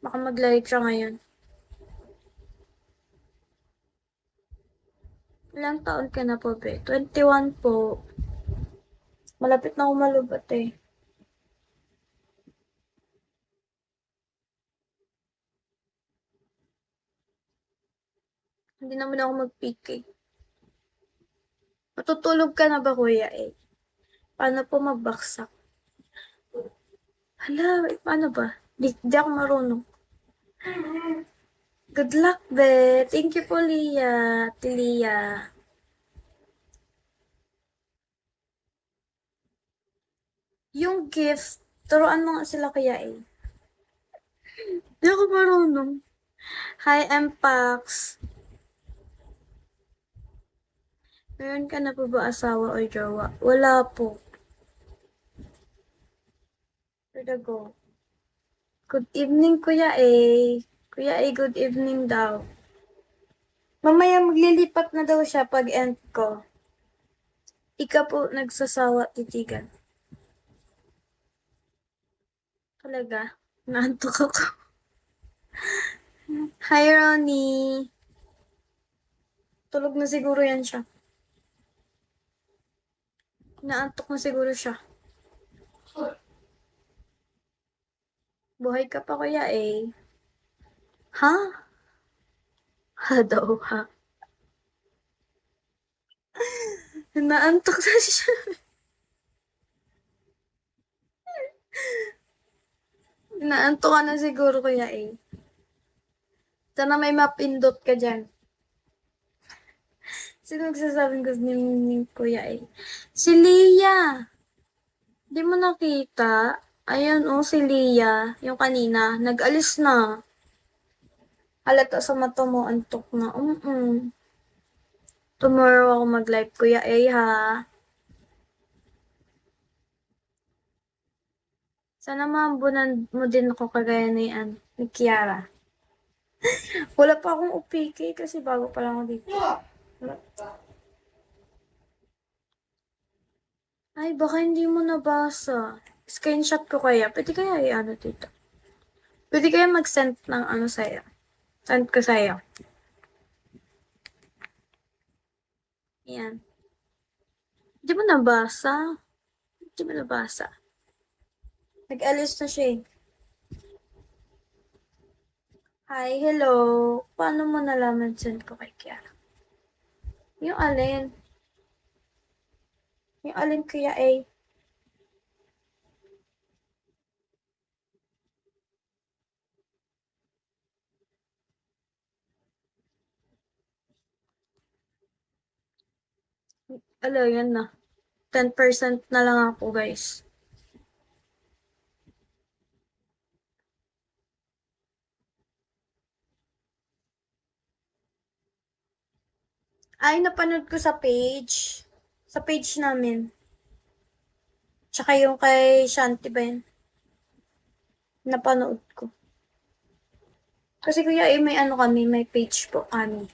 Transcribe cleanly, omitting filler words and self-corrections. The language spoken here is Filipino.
Baka mag-live siya ngayon. Ilang taon ka na po, be? 21 po. Malapit na ako malubat eh. Hindi naman ako mag-pick eh. Matutulog ka na ba, kuya eh? Paano po magbaksak? Hala, paano ba? Di ako marunong. Good luck, be. Thank you po, Lia. Tilia. Yung gift, turuan mo nga sila kaya eh. Di ako marunong. Hi, Mpax. Meron ka na po ba asawa o jowa? Wala po. Where'd I go? Good evening, Kuya A. Kuya A, good evening daw. Mamaya maglilipat na daw siya pag end ko. Ika po nagsasawa titigan. Talaga? Naantok ako. Hi, Ronnie. Tulog na siguro yan siya. Naantok na siguro siya. Buhay ka pa, Kuya A. Ha? Ha daw, ha? Naantok na siya. Naantok ka na siguro, Kuya A. Sana may mapindot ka dyan. Sino magsasabing gusto ni Kuya A? Si Lia! Di mo nakita? Ayan oh, si Lia. Yung kanina. Nag-alis na. Halata sa mata mo, antok na. Tomorrow ako mag-live, Kuya A, ha? Sana maambunan mo din ako kagaya ni Kiara. Wala pa akong OPK kasi bago pa lang ako dito. Wala. Ay, baka hindi mo nabasa. Screenshot ko kaya. Pwede kaya i-ano dito. Pwede kaya mag-send ng ano sa'yo. Send ko sa'yo. Yan. Hindi mo nabasa? Hindi mo nabasa? Nag-alis na siya eh. Hi, hello. Paano mo nalaman send ko kay Kiara? Yung alin? Yung alin kaya eh? Alo, yan na. 10% na lang ako, guys. Ay, napanood ko sa page. Sa page namin. Tsaka yung kay Shanti ba yun? Napanood ko. Kasi kuya, may ano kami, may page po kami.